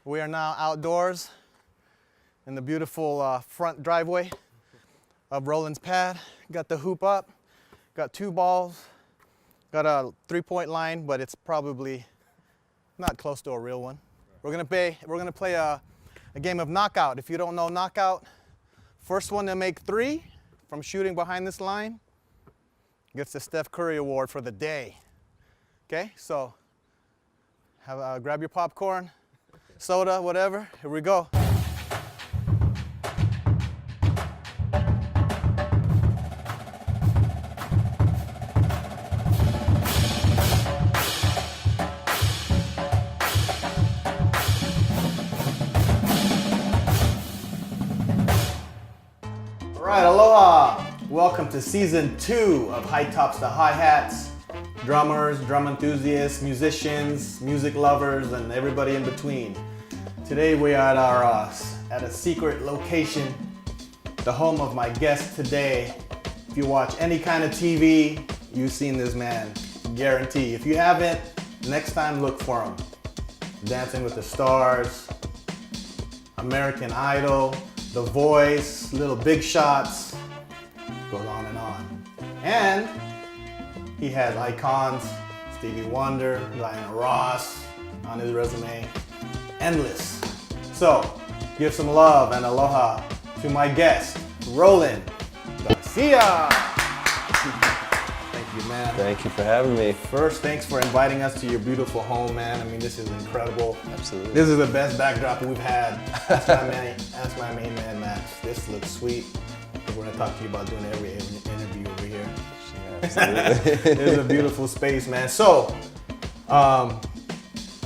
We are now outdoors in the beautiful front driveway of Roland's pad. Got the hoop up, got 2 balls, got a 3-point line, but it's probably not close to a real one. We're gonna play a game of knockout. If you don't know knockout, first one to make 3 from shooting behind this line gets the Steph Curry award for the day. Okay, so grab your popcorn, soda, whatever. Here we go. All right, aloha. Welcome to season 2 of High Tops to Hi-Hats. Drummers, drum enthusiasts, musicians, music lovers, and everybody in between. Today we are at a secret location, the home of my guest today. If you watch any kind of TV, you've seen this man, guarantee. If you haven't, next time look for him. Dancing with the Stars, American Idol, The Voice, Little Big Shots, goes on and on. And he has icons, Stevie Wonder, Diana Ross on his resume, endless. So, give some love and aloha to my guest, Roland Garcia. Thank you, man. Thank you for having me. First, thanks for inviting us to your beautiful home, man. I mean, this is incredible. Absolutely. This is the best backdrop we've had. Ask my main man, Max. This looks sweet. We're gonna talk to you about doing every interview over here. Absolutely. It's a beautiful space, man. So,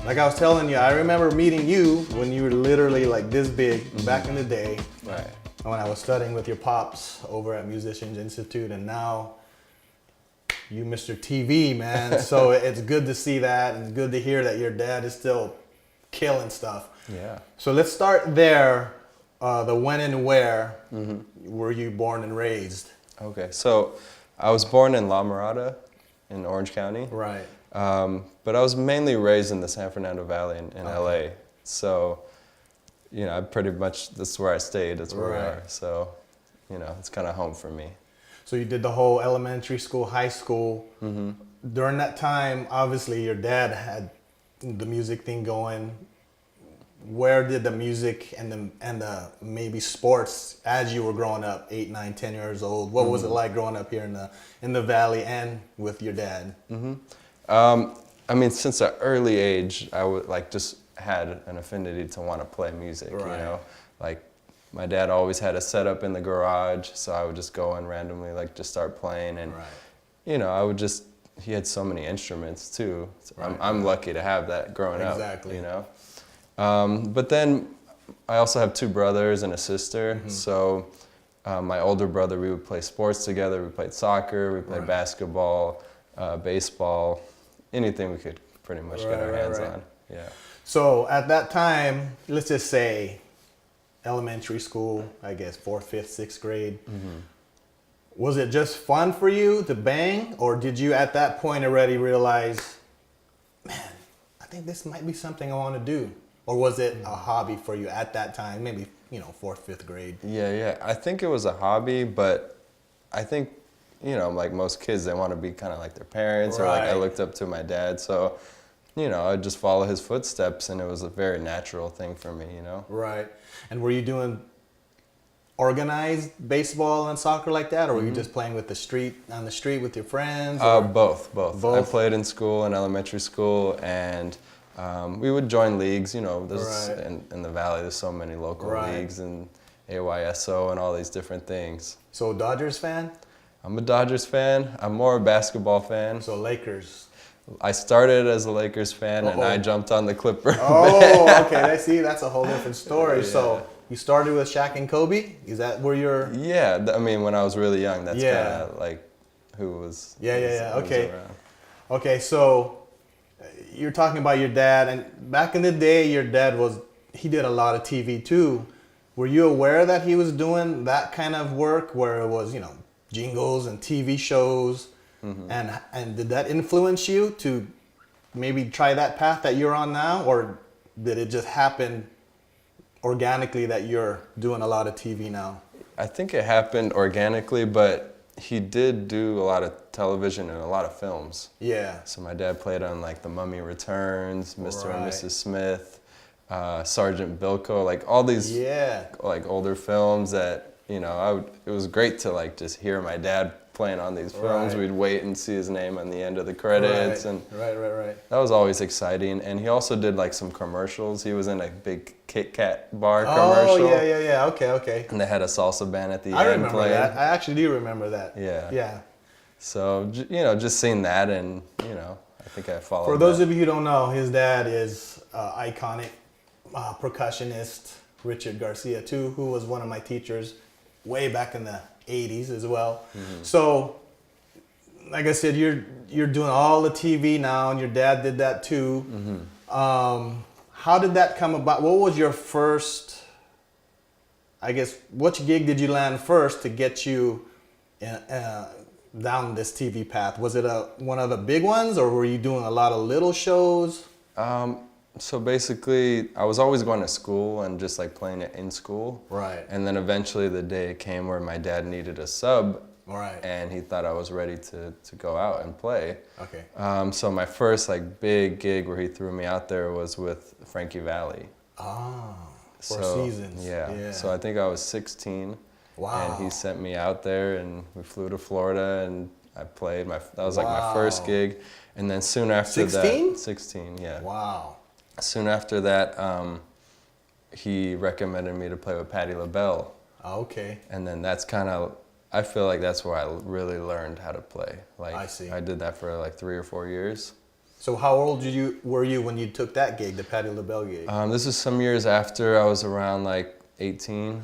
like I was telling you, I remember meeting you when you were literally like this big back in the day. Right. When I was studying with your pops over at Musicians Institute, and now you Mr. TV, man. So it's good to see that, and it's good to hear that your dad is still killing stuff. Yeah. So let's start there. The when and where were you born and raised? Okay, so I was born in La Mirada in Orange County. Right. But I was mainly raised in the San Fernando Valley in LA. So, you know, that's where I stayed, that's where we are. So, you know, it's kind of home for me. So you did the whole elementary school, high school. During that time, obviously your dad had the music thing going. Where did the music and the maybe sports as you were growing up, 8, 9, 10 years old? What was it like growing up here in the valley and with your dad? I mean, since an early age, I would just had an affinity to want to play music. Right. You know, like my dad always had a setup in the garage, so I would just go and randomly just start playing, and you know, he had so many instruments too. So I'm lucky to have that growing up. Exactly. You know. But then I also have 2 brothers and a sister. So my older brother, we would play sports together. We played soccer, we played basketball, baseball, anything we could pretty much get our hands on. Yeah. So at that time, let's just say elementary school, I guess 4th, 5th, 6th grade. Was it just fun for you to bang, or did you at that point already realize, man, I think this might be something I want to do? Or was it a hobby for you at that time, maybe, 4th, 5th grade? Yeah. I think it was a hobby, but I think, like most kids, they want to be kind of like their parents, or like I looked up to my dad. So, I'd just follow his footsteps, and it was a very natural thing for me, Right. And were you doing organized baseball and soccer like that, or were you just playing on the street with your friends? Both. I played in school, in elementary school, and we would join leagues, in the valley. There's so many local leagues and AYSO and all these different things. So Dodgers fan? I'm a Dodgers fan. I'm more a basketball fan. So Lakers. I started as a Lakers fan, and I jumped on the Clippers. Oh, okay. That's a whole different story. Yeah. So you started with Shaq and Kobe? Is that where you're? Yeah, I mean, when I was really young, that's kind of like who was. Yeah. Okay. Was around. Okay, so you're talking about your dad, and back in the day, your dad he did a lot of TV too. Were you aware that he was doing that kind of work where it was, jingles and TV shows? And did that influence you to maybe try that path that you're on now? Or did it just happen organically that you're doing a lot of TV now? I think it happened organically, but he did do a lot of television and a lot of films. Yeah. So my dad played on like The Mummy Returns, Mr. and Right. Mrs. Smith, Sergeant Bilko, like all these like older films that, you know, it was great to like just hear my dad playing on these films. Right. We'd wait and see his name on the end of the credits. Right. And Right. that was always exciting. And he also did like some commercials. He was in a big Kit Kat bar commercial. Oh, yeah. Okay. And they had a salsa band at the I end remember playing. that. I actually do remember that. Yeah. Yeah. So, you know, just seeing that, and, you know, I think I followed For those that. of you who don't know, his dad is iconic percussionist Richard Garcia too, who was one of my teachers way back in the 80s as well. Mm-hmm. So, like I said, you're doing all the TV now, and your dad did that too. Mm-hmm. How did that come about? What was your first, I guess, which gig did you land first to get you down this TV path? Was it one of the big ones, or were you doing a lot of little shows? So basically, I was always going to school and just like playing it in school. Right. And then eventually the day came where my dad needed a sub. Right. And he thought I was ready to go out and play. Okay. So my first like big gig where he threw me out there was with Frankie Valli. Ah, for So, Seasons. Yeah. So I think I was 16. Wow. And he sent me out there, and we flew to Florida, and I played. That was like my first gig. And then soon after 16? that, 16, yeah. Wow. Soon after that, he recommended me to play with Patti LaBelle. Okay. And then that's kind of, I feel like that's where I really learned how to play. Like, I see. I did that for like 3 or 4 years. So how old were you when you took that gig, the Patti LaBelle gig? This is some years after. I was around like 18.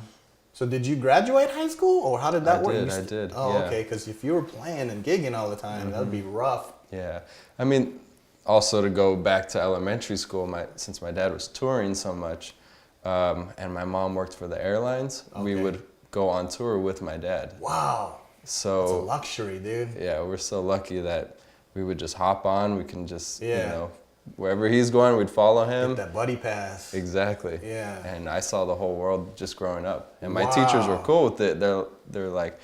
So did you graduate high school, or how did that work? I did. Oh, yeah. okay. Because if you were playing and gigging all the time, that would be rough. Yeah. I mean, also to go back to elementary school, since my dad was touring so much, and my mom worked for the airlines, we would go on tour with my dad. Wow. So That's a luxury, dude. yeah, we're so lucky that we would just hop on. We can just, you Yeah. know, wherever he's going, we'd follow him. Get that buddy pass. Exactly. Yeah. And I saw the whole world just growing up. And my teachers were cool with it. They're like,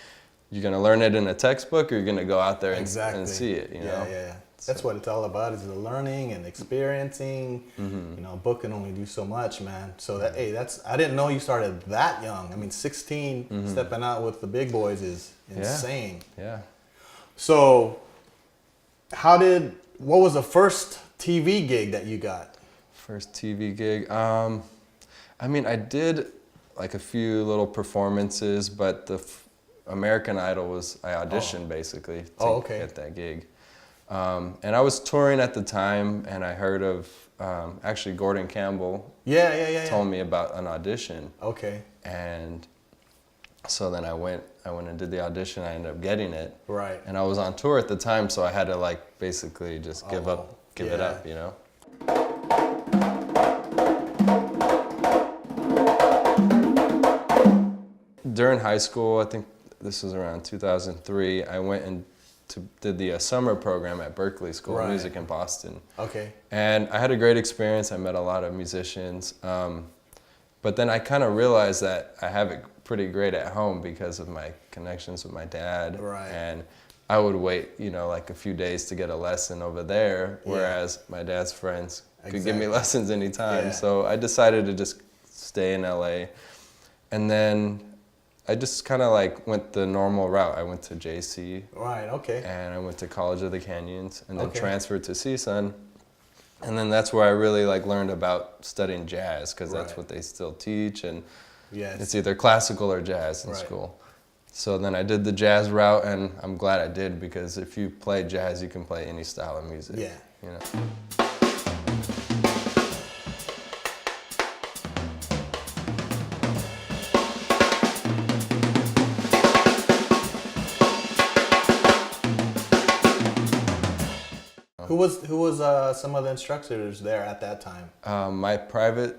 you're gonna learn it in a textbook, or you're gonna go out there and see it, you know? Yeah. That's what it's all about, is the learning and experiencing. You know, a book can only do so much, man. So that, hey, I didn't know you started that young. I mean, 16, stepping out with the big boys is insane. Yeah. So, what was the first TV gig that you got? First TV gig. I mean, I did like a few little performances, but the American Idol was, I auditioned basically to get that gig. And I was touring at the time, and I heard of, actually Gordon Campbell told me about an audition. Okay. And so then I went and did the audition. I ended up getting it. Right. And I was on tour at the time, so I had to like basically just give it up, you know? During high school, I think this was around 2003, I went and did the summer program at Berklee School of Music in Boston. Okay. And I had a great experience. I met a lot of musicians. But then I kind of realized that I have it pretty great at home because of my connections with my dad. Right. And I would wait, you know, like a few days to get a lesson over there, whereas my dad's friends could give me lessons anytime. Yeah. So I decided to just stay in LA. And then I just kind of like went the normal route. I went to JC. Right, okay. And I went to College of the Canyons, and then transferred to CSUN. And then that's where I really like learned about studying jazz, because that's what they still teach, and it's either classical or jazz in school. So then I did the jazz route, and I'm glad I did, because if you play jazz, you can play any style of music. Yeah. You know. Who was some of the instructors there at that time? My private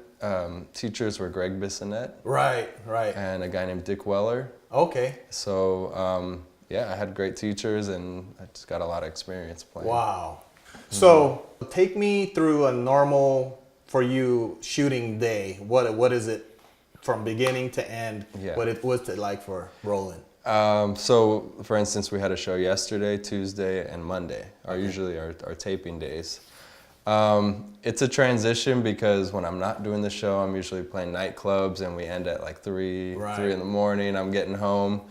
teachers were Greg Bissonette. Right. And a guy named Dick Weller. Okay. So, yeah, I had great teachers, and I just got a lot of experience playing. Wow. So take me through a normal for you shooting day? What is it from beginning to end? Yeah. What's it like for Roland? So, for instance, we had a show yesterday, Tuesday, and Monday are usually our taping days. It's a transition because when I'm not doing the show, I'm usually playing nightclubs and we end at like 3 in the morning. I'm getting home.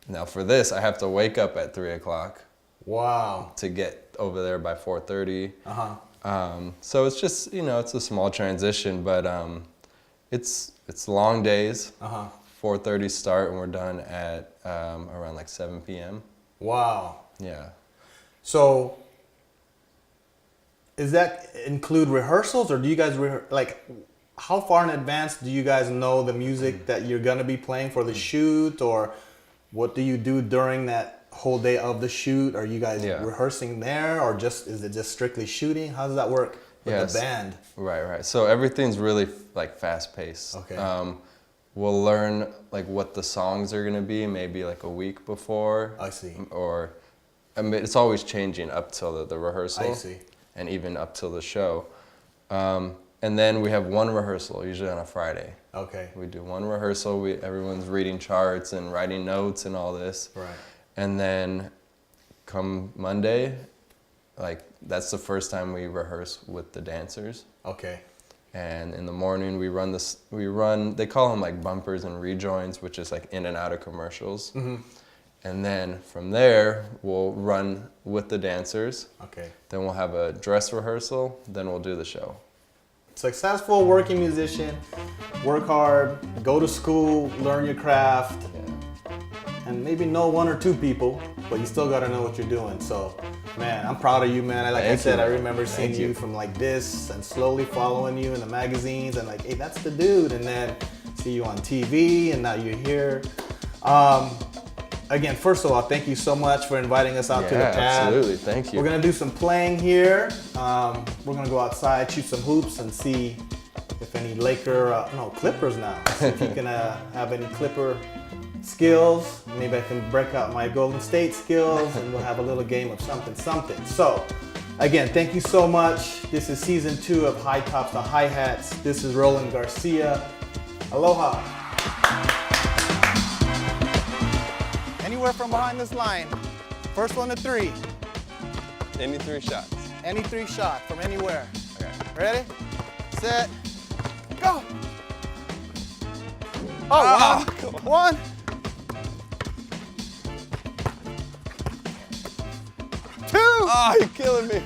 Now for this, I have to wake up at 3 o'clock. Wow. To get over there by 4:30. Uh-huh. So it's just, it's a small transition, but it's long days. Uh-huh. 4:30 start and we're done at around like 7 p.m. Wow. Yeah. So, does that include rehearsals, or do you guys how far in advance do you guys know the music that you're gonna be playing for the shoot, or what do you do during that whole day of the shoot? Are you guys rehearsing there, or is it just strictly shooting? How does that work with the band? Right. So everything's really like fast paced. Okay. We'll learn like what the songs are gonna be maybe like a week before. I see. Or it's always changing up till the rehearsal. I see. And even up till the show. And then we have one rehearsal, usually on a Friday. Okay. We do one rehearsal, everyone's reading charts and writing notes and all this. Right. And then come Monday, like that's the first time we rehearse with the dancers. Okay. And in the morning we run, they call them like bumpers and rejoins, which is like in and out of commercials. Mm-hmm. And then from there, we'll run with the dancers. Okay. Then we'll have a dress rehearsal, then we'll do the show. Successful working musician, work hard, go to school, learn your craft, and maybe know one or two people, but you still gotta know what you're doing. So, man, I'm proud of you, man. Like I said, I remember seeing you from like this and slowly following you in the magazines and like, hey, that's the dude. And then see you on TV and now you're here. Again, first of all, thank you so much for inviting us out to the pad. Absolutely, thank you. We're gonna do some playing here. We're gonna go outside, shoot some hoops, and see if any Clippers now. See if you can have any Clipper skills. Maybe I can break out my Golden State skills, and we'll have a little game of something. So, again, thank you so much. This is season 2 of High Tops to Hi Hats. This is Roland Garcia. Aloha. Anywhere from behind this line. First one to 3. Any 3 shots. Any 3 shots from anywhere. Okay. Ready? Set. Go! Oh, one. Two. Oh, you're killing me.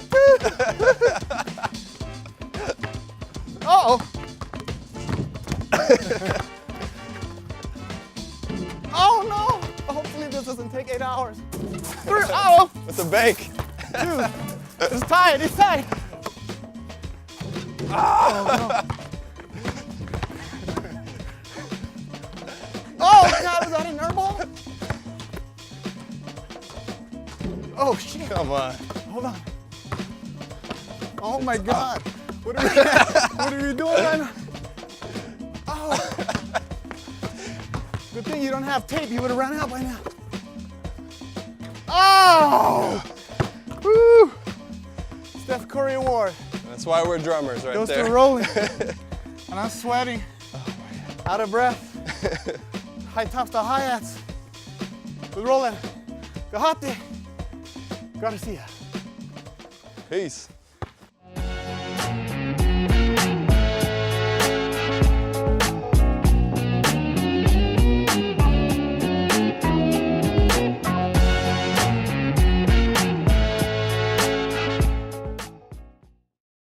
Uh-oh. Oh, no. Hopefully this doesn't take 8 hours. 3. Oh. With the bank. 2. It's tight. It's tight. Oh, no. Oh, God, is that an air ball? Oh, shit. Come on. Hold on. Oh, my God. What are we doing right now? Oh. Good thing you don't have tape. You would have run out by now. Oh! Woo! Steph Curry Award. That's why we're drummers right Goes there. to Roland. And I'm sweating. Out of breath. High tops to hi hats. With Roland Gajate Garcia. Peace.